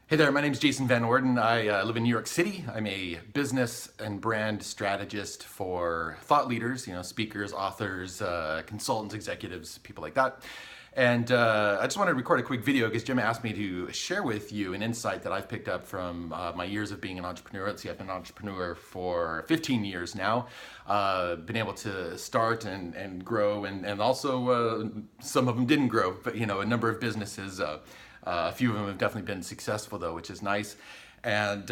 Hey there, my name is Jason Van Orden. I live in New York City. I'm a business and brand strategist for thought leaders, speakers, authors, consultants, executives, people like that. And I just wanted to record a quick video because Jim asked me to share with you an insight that I've picked up from my years of being an entrepreneur. Let's see, I've been an entrepreneur for 15 years now. Been able to start and grow, and also some of them didn't grow, but a number of businesses. A few of them have definitely been successful though, which is nice. And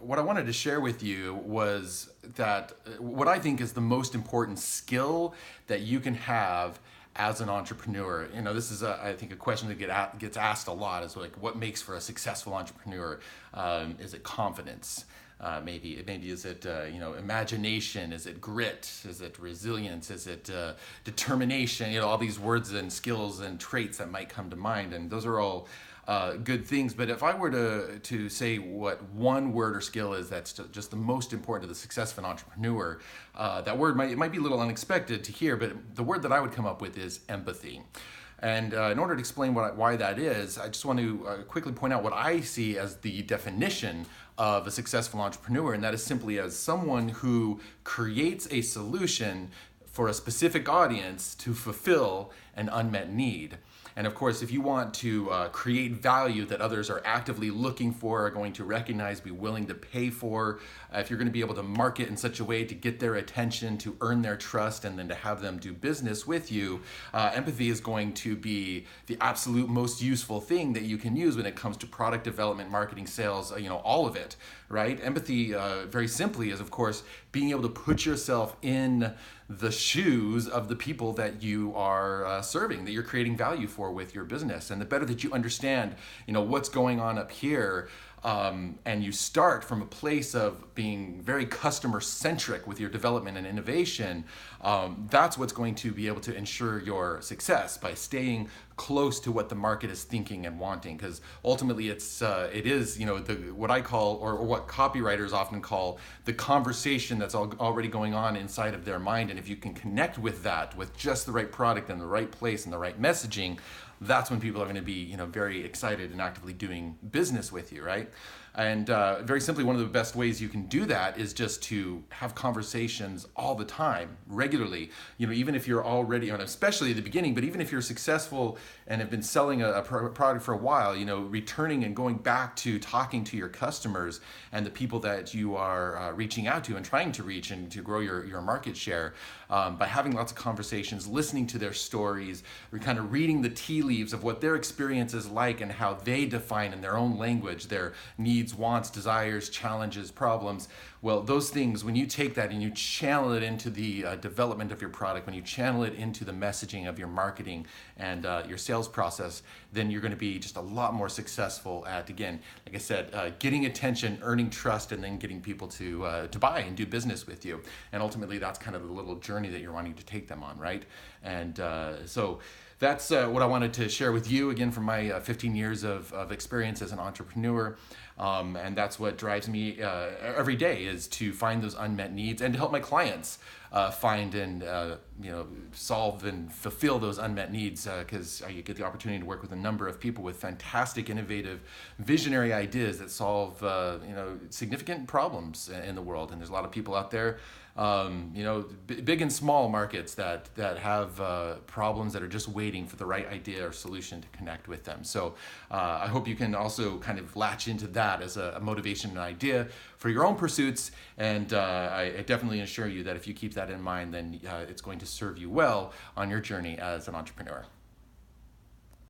what I wanted to share with you was that what I think is the most important skill that you can have as an entrepreneur. This is, I think, a question that gets asked a lot is like, what makes for a successful entrepreneur? Is it confidence? Maybe is it imagination? Is it grit? Is it resilience? Is it determination? All these words and skills and traits that might come to mind, and those are all good things. But if I were to say what one word or skill is that's just the most important to the success of an entrepreneur, that word might be a little unexpected to hear, but the word that I would come up with is empathy. And in order to explain why that is, I just want to quickly point out what I see as the definition of a successful entrepreneur, and that is simply as someone who creates a solution for a specific audience to fulfill an unmet need. And of course, if you want to create value that others are actively looking for, are going to recognize, be willing to pay for, if you're going to be able to market in such a way to get their attention, to earn their trust, and then to have them do business with you, empathy is going to be the absolute most useful thing that you can use when it comes to product development, marketing, sales, all of it, right? Empathy, very simply, is of course being able to put yourself in the shoes of the people that you are serving, that you're creating value for with your business. And the better that you understand, what's going on up here, and you start from a place of being very customer centric with your development and innovation, that's what's going to be able to ensure your success by staying close to what the market is thinking and wanting. Because ultimately it is what I call, or what copywriters often call, the conversation that's already going on inside of their mind. And if you can connect with that with just the right product and the right place and the right messaging, that's when people are going to be very excited and actively doing business with you, right? And very simply, one of the best ways you can do that is just to have conversations all the time, regularly. Even if you're already, and especially at the beginning, but even if you're successful and have been selling a product for a while, returning and going back to talking to your customers and the people that you are reaching out to and trying to reach and to grow your market share, by having lots of conversations, listening to their stories, kind of reading the tea leaves of what their experience is like and how they define in their own language their needs, wants, desires, challenges, problems. Well, those things, when you take that and you channel it into the development of your product, when you channel it into the messaging of your marketing and your sales process, then you're going to be just a lot more successful at, again, like I said, getting attention, earning trust, and then getting people to buy and do business with you. And ultimately, that's kind of the little journey that you're wanting to take them on, right? And so that's what I wanted to share with you, again, from my 15 years of experience as an entrepreneur. And that's what drives me every day, is to find those unmet needs and to help my clients find and solve and fulfill those unmet needs, because I get the opportunity to work with a number of people with fantastic, innovative, visionary ideas that solve significant problems in the world. And there's a lot of people out there, big and small markets that have problems that are just waiting for the right idea or solution to connect with them. So I hope you can also kind of latch into that as a motivation and idea for your own pursuits. And I definitely assure you that if you keep that in mind, then it's going to serve you well on your journey as an entrepreneur.